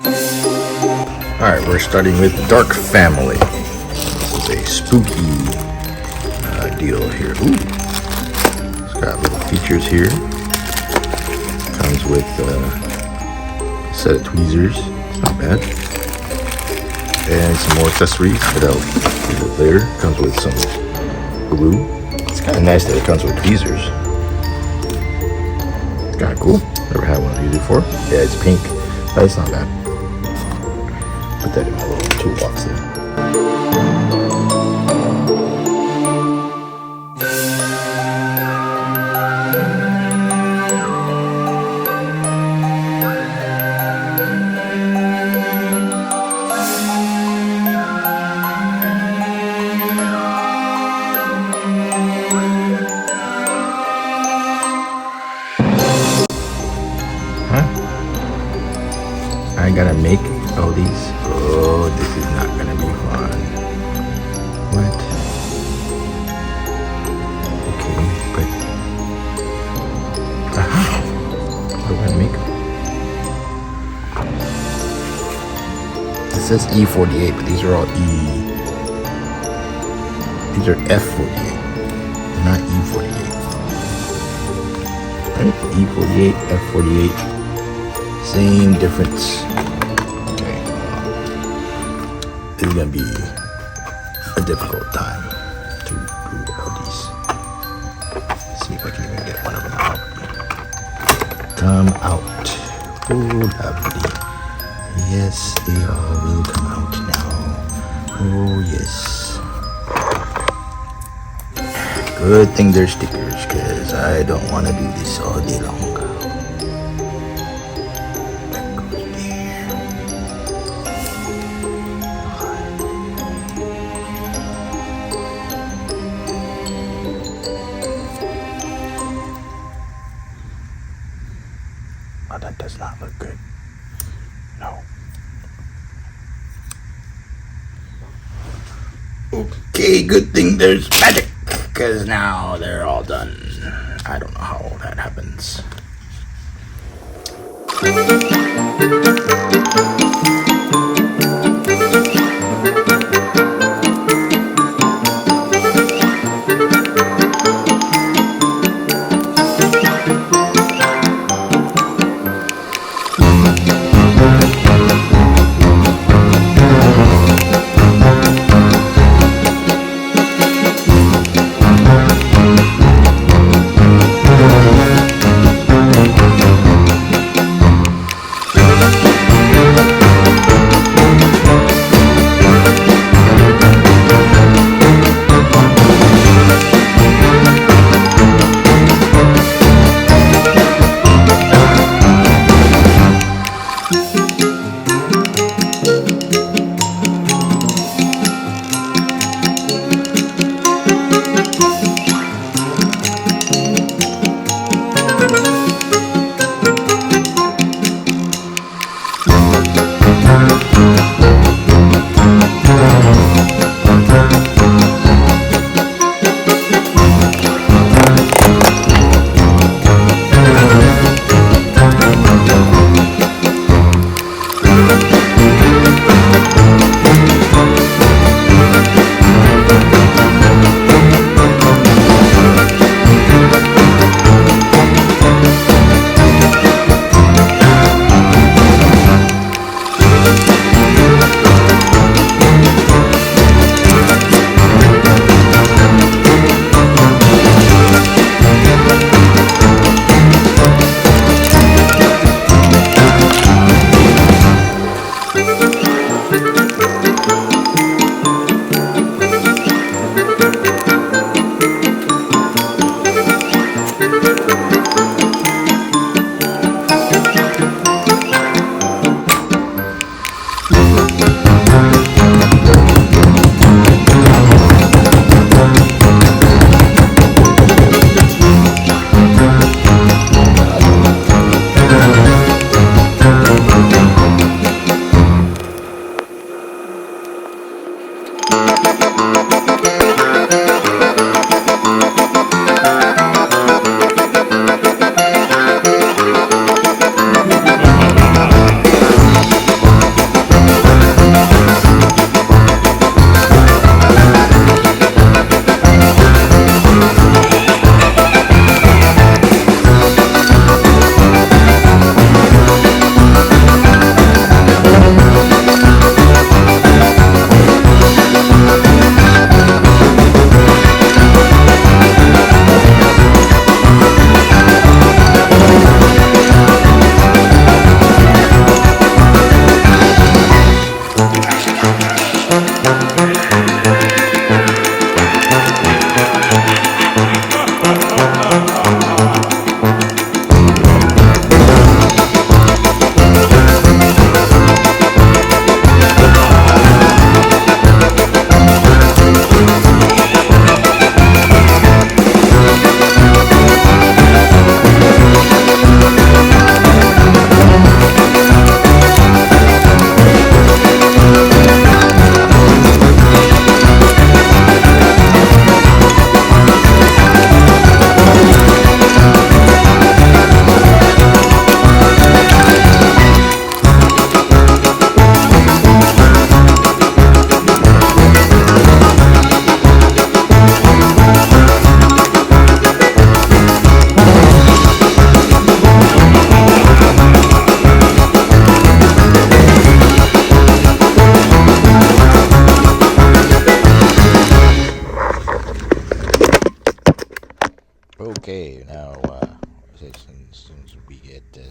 Alright, we're starting with Dark Family. This is a spooky deal here. Ooh, it's got little features here. Comes with a set of tweezers. It's not bad. And some more accessories that I'll leave later. Comes with some glue. It's kind of nice that it comes with tweezers. It's kind of cool. Never had one of these before. Yeah, it's pink, but it's not bad. Put that in my little toolbox there. I gotta make all these. Oh, this is not gonna be fun. What? Okay, but what do I make? It says E48, but these are all These are F48, not E48. Right? E48, F48. Same difference. Okay. This is gonna be a difficult time to do all these. Let's see if I can even get one of them out. Come out. Oh, lovely. Yes, they all will come out now. Oh, yes. Good thing they're stickers, because I don't want to do this all day long. Oh, that does not look good. No. Okay, good thing there's magic, because now they're all done. I don't know how that happens.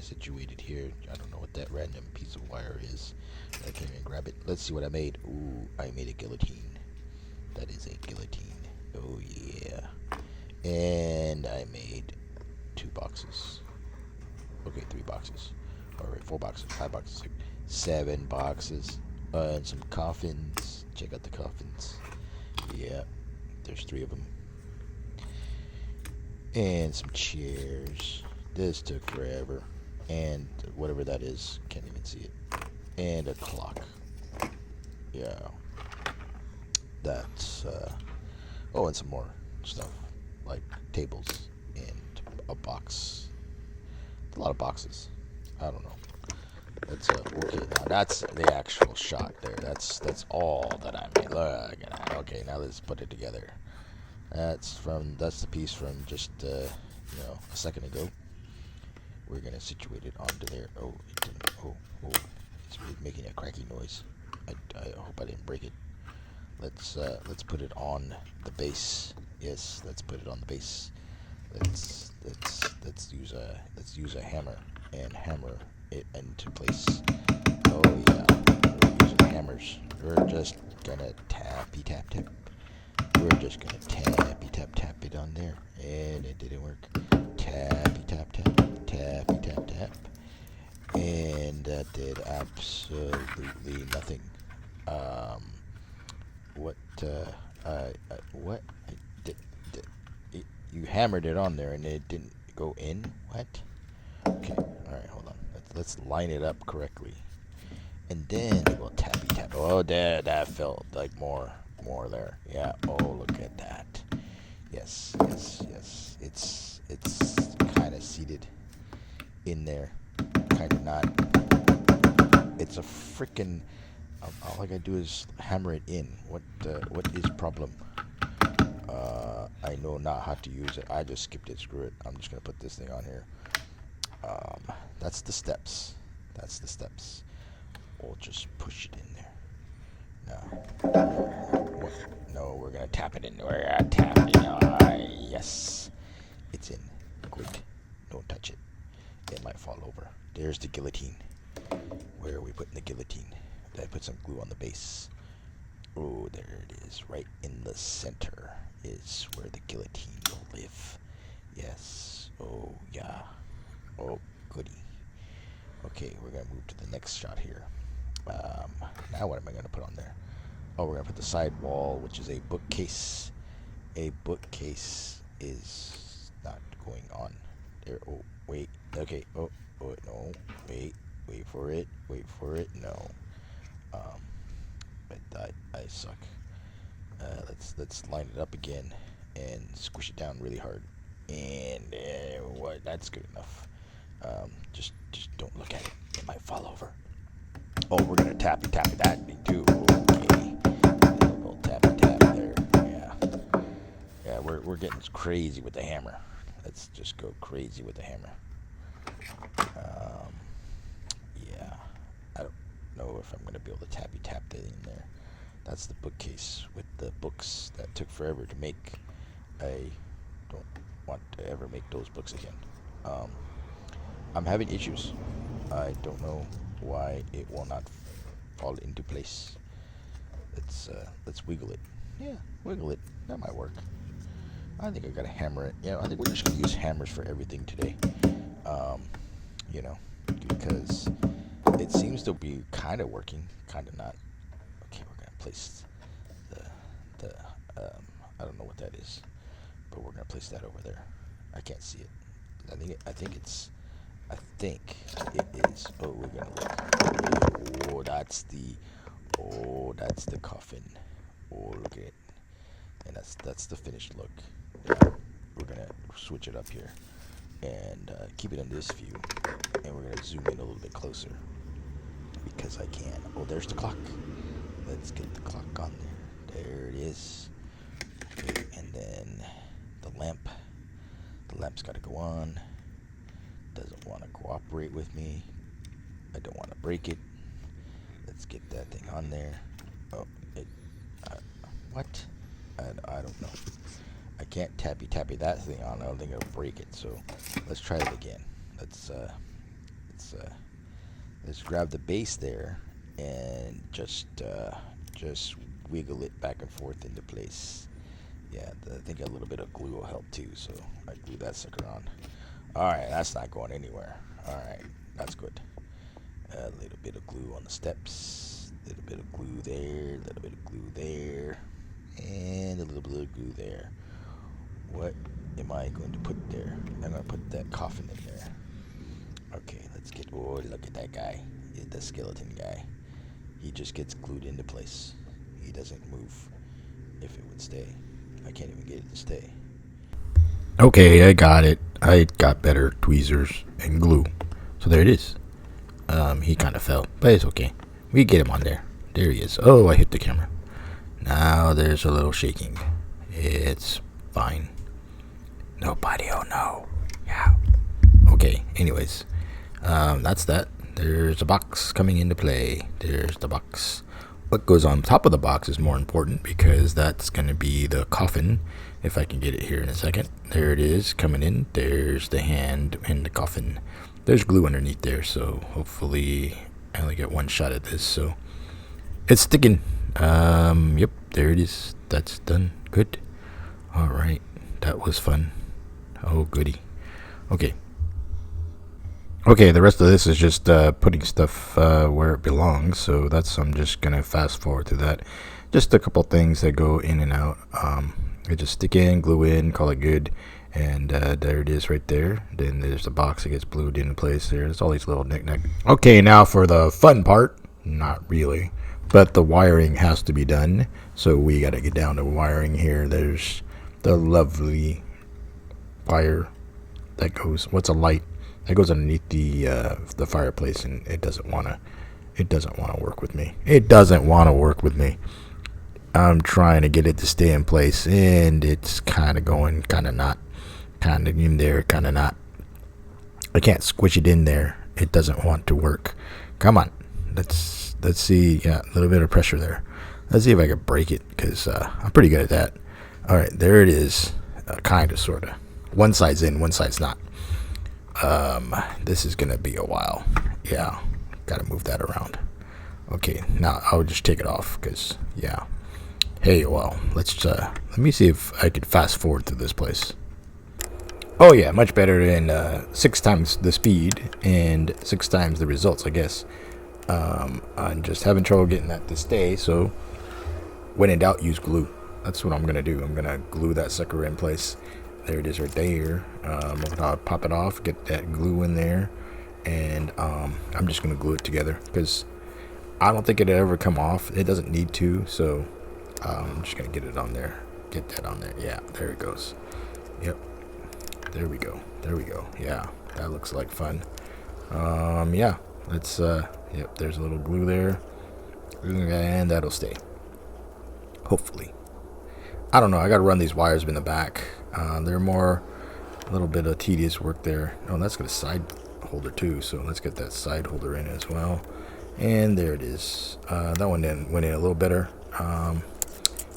situated here. I don't know what that random piece of wire is. I can't even grab it. Let's see what I made. Ooh, I made a guillotine. That is a guillotine. Oh yeah. And I made 2 boxes. Okay, 3 boxes. Alright, 4 boxes, 5 boxes, 7 boxes. And some coffins. Check out the coffins. Yeah, there's 3 of them. And some chairs. This took forever. And whatever that is, can't even see it. And a clock. Yeah. That's, oh, and some more stuff. Like tables and a box. A lot of boxes. I don't know. That's okay. Now that's the actual shot there. That's all that I made. Look at that. Okay, now let's put it together. That's the piece from just a second ago. We're gonna situate it onto there. Oh, it didn't. Oh, it's making a cracky noise. I hope I didn't break it. Let's put it on the base. Yes, let's put it on the base. Let's use a hammer and hammer it into place. Oh yeah, we're using hammers. We're just gonna tappy tap tap. We're just gonna tappy tap tap it on there, and it didn't work. Tappy tap tap, tappy tap tap, and that did absolutely nothing. What? What? You hammered it on there and it didn't go in? What? Okay, alright, hold on. Let's line it up correctly. And then we'll tappy tap. Oh, that felt like more there. Yeah, oh, look at that. Yes. It's kind of seated in there. Kind of not. It's a freaking... all I gotta do is hammer it in. What is problem? I know not how to use it. I just skipped it. Screw it. I'm just gonna put this thing on here. That's the steps. We'll just push it in there. No. No, we're gonna tap it in. We're gonna tap it in. Yes. It's in. Good. Don't touch it. It might fall over. There's the guillotine. Where are we putting the guillotine? Did I put some glue on the base? Oh, there it is. Right in the center is where the guillotine will live. Yes. Oh, yeah. Oh, goody. Okay, we're going to move to the next shot here. Now what am I going to put on there? Oh, we're going to put the side wall, which is a bookcase. A bookcase is not going on there. Oh, wait. Okay. Oh, no. Wait for it. No. I suck. Let's line it up again and squish it down really hard. And what? That's good enough. Just don't look at it. It might fall over. Oh, we're gonna tap that thing too. Okay. A little tap there. Yeah. We're getting crazy with the hammer. Let's just go crazy with the hammer. Yeah. I don't know if I'm gonna be able to tap that in there. That's the bookcase with the books that took forever to make. I don't want to ever make those books again. I'm having issues. I don't know why it will not fall into place. Let's wiggle it. Yeah, wiggle it. That might work. I think I gotta hammer it. Yeah, I think we're just gonna use hammers for everything today. Because it seems to be kind of working, kind of not. Okay, we're gonna place the I don't know what that is, but we're gonna place that over there. I can't see it. I think it is. Oh, we're gonna look. That's the coffin. Oh, look at it. And that's the finished look. Yeah, we're gonna switch it up here and keep it in this view, and we're gonna zoom in a little bit closer because I can. Oh, there's the clock. Let's get the clock on there. There it is. Okay, and then the lamp. The lamp's got to go on. Doesn't want to cooperate with me. I don't want to break it. Let's get that thing on there. Oh, what? I don't know. I can't tappy that thing on. I don't think it'll break it. So let's try it again. Let's let's grab the base there and just wiggle it back and forth into place. Yeah, I think a little bit of glue will help too, so I glue that sucker on. Alright, that's not going anywhere. Alright, that's good. A little bit of glue on the steps, a little bit of glue there, a little bit of glue there, and a little bit of glue there. What am I going to put there? I'm going to put that coffin in there. Okay, let's get, oh, look at that guy, the skeleton guy. He just gets glued into place. He doesn't move. If it would stay, I can't even get it to stay. Okay, I got it. I got better tweezers and glue. So there it is. He kind of fell, but it's okay. We get him on there. There he is. Oh, I hit the camera. Now there's a little shaking. It's fine. Nobody will know. Yeah. Okay, anyways. That's that. There's a box coming into play. There's the box. What goes on top of the box is more important because that's going to be the coffin. If I can get it here in a second. There it is coming in. There's the hand in the coffin. There's glue underneath there, so hopefully I only get one shot at this. So it's sticking. Yep, there it is. That's done. Good. All right, that was fun. Oh, goody. Okay. Okay, the rest of this is just putting stuff where it belongs. So I'm just gonna fast forward to that. Just a couple things that go in and out. I just stick in, glue in, call it good. And there it is right there. Then there's the box that gets glued into place there. There's all these little knick-knack. Okay, now for the fun part. Not really. But the wiring has to be done. So we got to get down to wiring here. There's the lovely wire that goes, what's a light? That goes underneath the fireplace, and it doesn't want to work with me. It doesn't want to work with me. I'm trying to get it to stay in place, and it's kind of going, kind of not. Kind of in there, kind of not. I can't squish it in there. It doesn't want to work. Come on, let's see. Yeah, a little bit of pressure there. Let's see if I can break it, because I'm pretty good at that. All right, there it is. Kind of, sort of. One side's in, one side's not. This is gonna be a while. Yeah, gotta move that around. Okay, now I'll just take it off, because yeah. Hey, well, let me see if I could fast forward through this place. Oh yeah, much better than 6 times the speed and 6 times the results, I guess. I'm just having trouble getting that to stay, so when in doubt, use glue. That's what I'm going to do. I'm going to glue that sucker in place. There it is right there. I'll pop it off, get that glue in there, and I'm just going to glue it together because I don't think it'll ever come off. It doesn't need to, so I'm just going to get it on there. Get that on there. Yeah, there it goes. Yep. There we go. There we go. Yeah, that looks like fun. Yeah, let's, yep, there's a little glue there. And that'll stay. Hopefully. I don't know. I got to run these wires in the back. They're more, a little bit of tedious work there. Oh, that's got a side holder too. So let's get that side holder in as well. And there it is. That one then went in a little better. And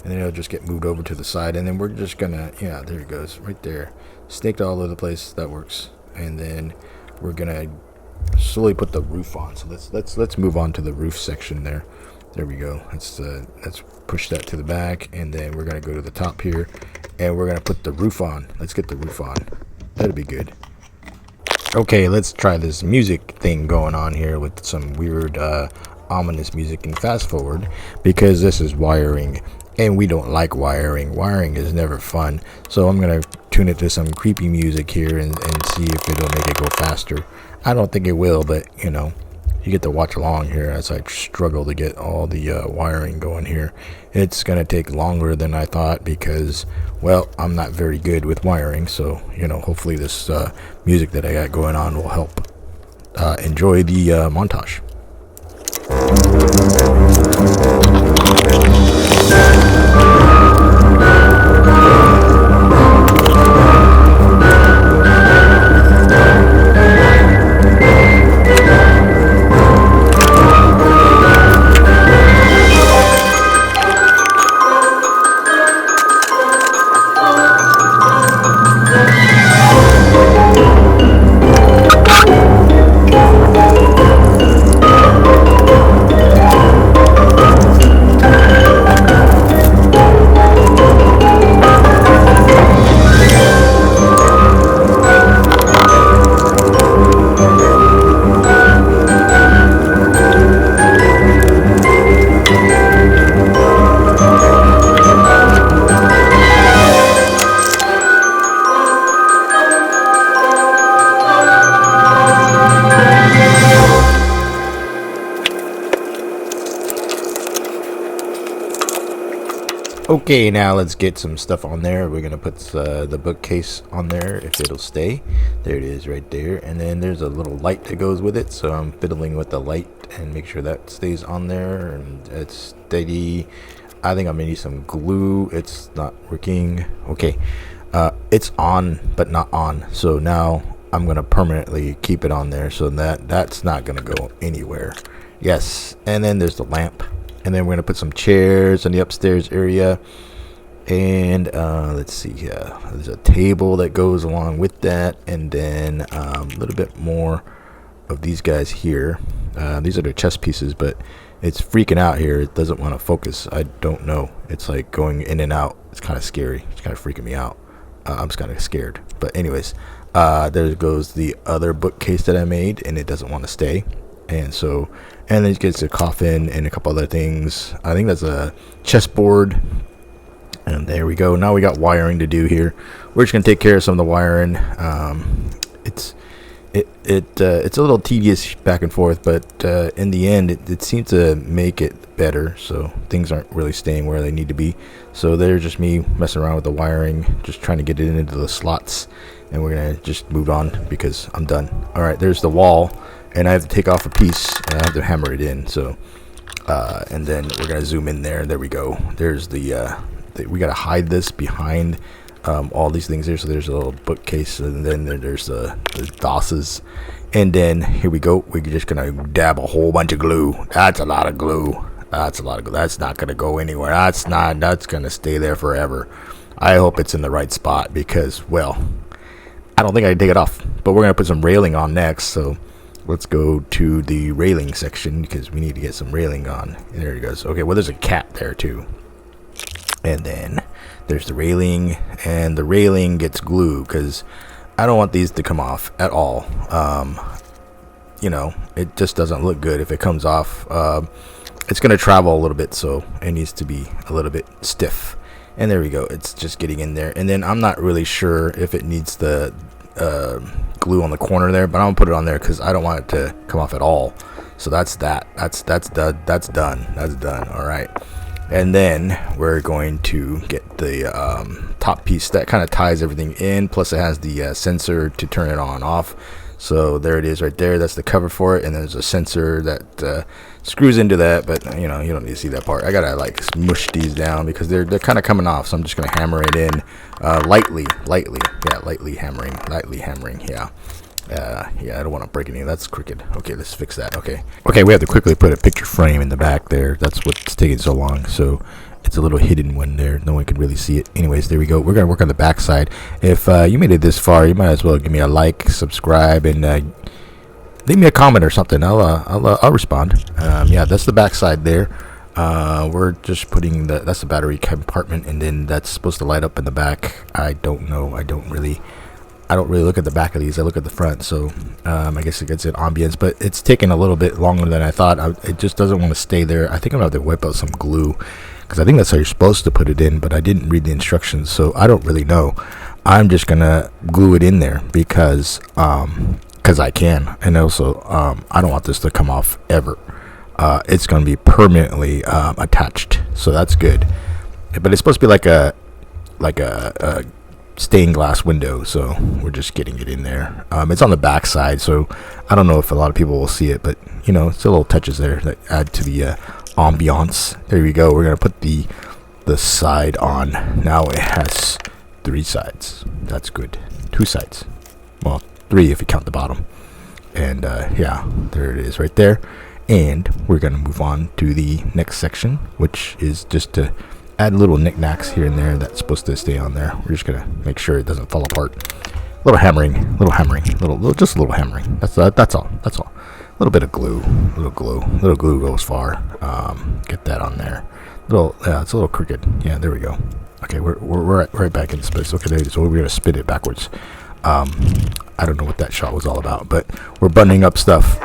then it'll just get moved over to the side. And then we're just going to, yeah, there it goes. Right there. Snaked all over the place. That works. And then we're gonna slowly put the roof on. So let's move on to the roof section there. There we go. Let's push that to the back, and then we're gonna go to the top here, and we're gonna put the roof on. Let's get the roof on. That'll be good. Okay, let's try this music thing going on here with some weird ominous music, and fast forward because this is wiring. And we don't like wiring. Wiring is never fun. So I'm going to tune it to some creepy music here and see if it'll make it go faster. I don't think it will, but, you know, you get to watch along here as I struggle to get all the wiring going here. It's going to take longer than I thought because, well, I'm not very good with wiring. So, you know, hopefully this music that I got going on will help. Enjoy the montage. Okay, now let's get some stuff on there. We're gonna put the bookcase on there if it'll stay. There it is right there. And then there's a little light that goes with it, so I'm fiddling with the light and make sure that stays on there and it's steady. I think I'm gonna need some glue. It's not working. Okay, it's on but not on, so now I'm gonna permanently keep it on there so that's not gonna go anywhere. Yes. And then there's the lamp, and then we're gonna put some chairs in the upstairs area, and let's see here, there's a table that goes along with that, and then a little bit more of these guys here. These are the chess pieces, but it's freaking out here. It doesn't want to focus. I don't know, it's like going in and out. It's kind of scary. It's kind of freaking me out. I'm just kind of scared, but anyways, there goes the other bookcase that I made, and it doesn't want to stay. And so, and then it gets a coffin and a couple other things. I think that's a chessboard. And there we go. Now we got wiring to do here. We're just gonna take care of some of the wiring. It's a little tedious back and forth, but in the end, it seems to make it better. So things aren't really staying where they need to be. So there's just me messing around with the wiring, just trying to get it into the slots. And we're gonna just move on because I'm done. All right, there's the wall. And I have to take off a piece and I have to hammer it in. So and then we're gonna zoom in there. There we go. There's we gotta hide this behind all these things there. So there's a little bookcase, and then there's DOSes, and then here we go. We're just gonna dab a whole bunch of glue. That's a lot of glue. That's not gonna go anywhere. That's gonna stay there forever. I hope it's in the right spot because, well, I don't think I can take it off. But we're gonna put some railing on next. So let's go to the railing section because we need to get some railing on. And there it goes. Okay, well, there's a cat there too. And then there's the railing, and the railing gets glue because I don't want these to come off at all. You know, it just doesn't look good if it comes off. It's going to travel a little bit, so it needs to be a little bit stiff. And there we go. It's just getting in there. And then I'm not really sure if it needs the glue on the corner there, but I'm gonna put it on there because I don't want it to come off at all. So that's done. That's done. All right, and then we're going to get the top piece that kind of ties everything in, plus it has the sensor to turn it on and off. So there it is right there. That's the cover for it, and there's a sensor that screws into that, but you know, you don't need to see that part. I gotta like smush these down because they're kind of coming off, so I'm just gonna hammer it in lightly, lightly hammering, yeah. I don't want to break anything. That's crooked. Okay, let's fix that. Okay, we have to quickly put a picture frame in the back there. That's what's taking so long. So it's a little hidden one there. No one can really see it. Anyways, there we go. We're gonna work on the back side. If you made it this far, you might as well give me a like, subscribe, and leave me a comment or something. I'll respond. Yeah, that's the back side there. We're just putting that's the battery compartment, and then that's supposed to light up in the back. I don't know. I don't really look at the back of these. I look at the front. So I guess it gets an ambience, but it's taking a little bit longer than I thought. It just doesn't want to stay there. I think I'm gonna have to wipe out some glue because I think that's how you're supposed to put it in, but I didn't read the instructions, so I don't really know. I'm just gonna glue it in there because I can, and also I don't want this to come off ever. It's going to be permanently attached, so that's good. But it's supposed to be like a stained glass window, so we're just getting it in there. It's on the back side, so I don't know if a lot of people will see it, but you know, it's a little touches there that add to the ambiance. There we go. We're going to put the side on. Now it has 3 sides. That's good. 2 sides. Well, 3 if you count the bottom. And yeah, there it is right there. And we're going to move on to the next section, which is just to add little knickknacks here and there that's supposed to stay on there. We're just going to make sure it doesn't fall apart. Little hammering, just a little hammering. That's all. A little bit of glue, little glue goes far. Get that on there. It's a little crooked. Yeah, there we go. Okay, we're right back in space. Okay, there it is. So we're going to spin it backwards. I don't know what that shot was all about, but we're buttoning up stuff.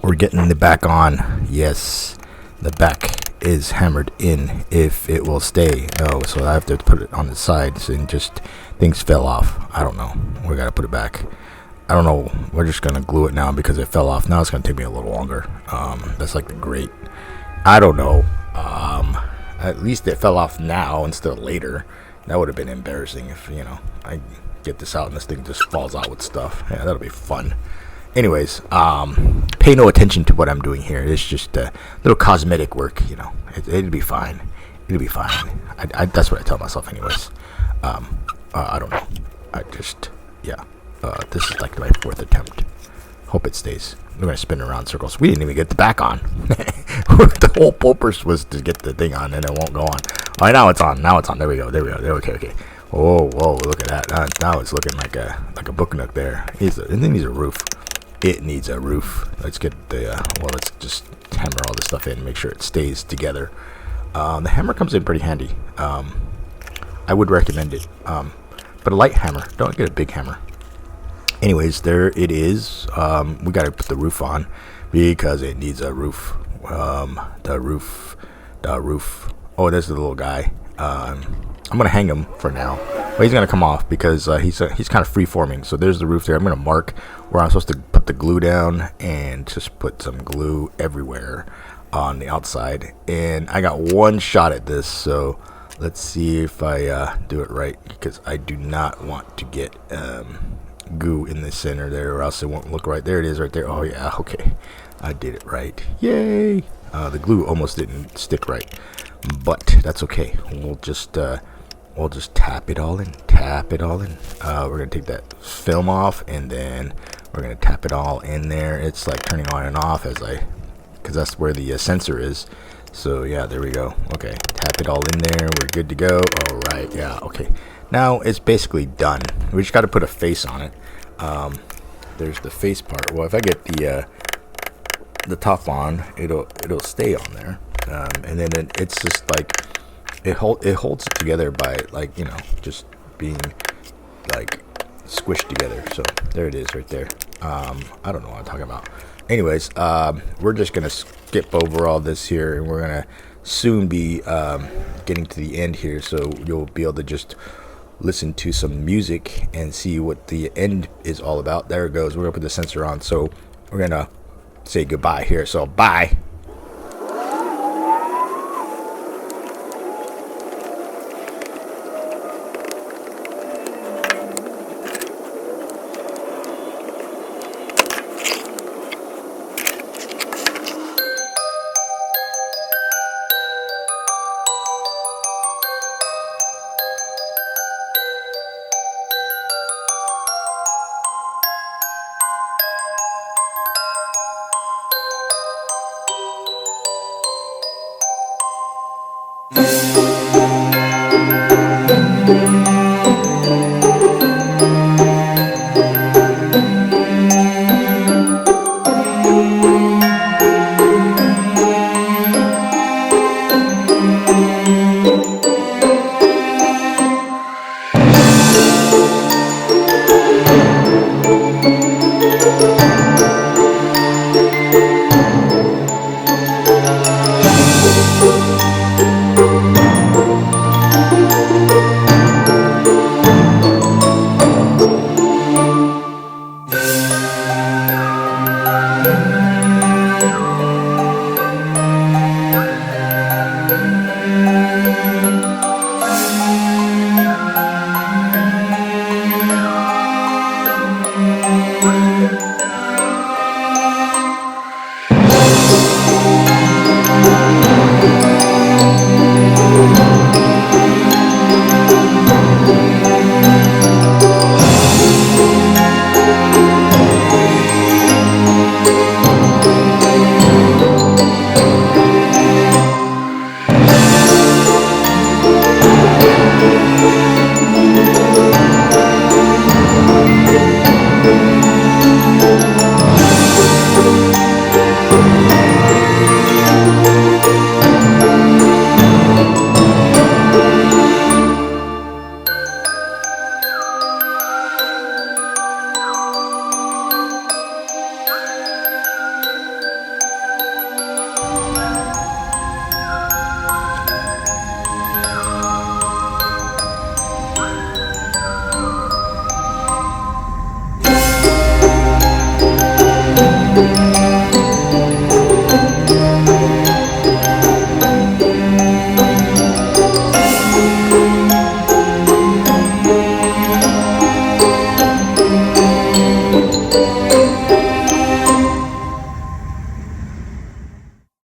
We're getting the back on. Yes, the back is hammered in if it will stay. Oh, so I have to put it on the sides, and just things fell off. I don't know. We got to put it back. I don't know. We're just going to glue it now because it fell off. Now it's going to take me a little longer. That's like the grate. I don't know. At least it fell off now instead of later. That would have been embarrassing if, I get this out and this thing just falls out with stuff. Yeah, that'll be fun. Anyways, pay no attention to what I'm doing here. It's just a little cosmetic work, It'll be fine. It'll be fine. That's what I tell myself anyways. I don't know. This is like my 4th attempt. Hope it stays. We're going to spin around circles. We didn't even get the back on. The whole purpose was to get the thing on, and it won't go on. All right, now it's on. There we go. Okay. Whoa, look at that. Now it's looking like a book nook there. It needs a roof. It needs a roof. Let's get let's just hammer all this stuff in and make sure it stays together. The hammer comes in pretty handy. I would recommend it. But a light hammer. Don't get a big hammer. Anyways, there it is. We got to put the roof on because it needs a roof. The roof. Oh, there's the little guy. I'm gonna hang him for now. But he's gonna come off because he's kind of free forming. So there's the roof there. I'm gonna mark where I'm supposed to put the glue down and just put some glue everywhere on the outside. And I got one shot at this, so let's see if I do it right, because I do not want to get goo in the center there, or else it won't look right. There it is right there. Oh yeah, okay, I did it right. Yay. The glue almost didn't stick right, but that's okay. We'll just tap it all in. We're gonna take that film off, and then we're gonna tap it all in there. It's like turning on and off because that's where the sensor is. So yeah, there we go. Okay, tap it all in there. We're good to go. All right, yeah, okay. Now it's basically done. We just got to put a face on it. There's the face part. Well, if I get the top on, it'll stay on there, and then it's just like it holds it together by just being like squished together. So there it is right there. I don't know what I'm talking about. Anyways, we're just gonna skip over all this here, and we're gonna soon be getting to the end here, so you'll be able to just listen to some music and see what the end is all about. There it goes. We're gonna put the sensor on, so we're gonna say goodbye here. So bye.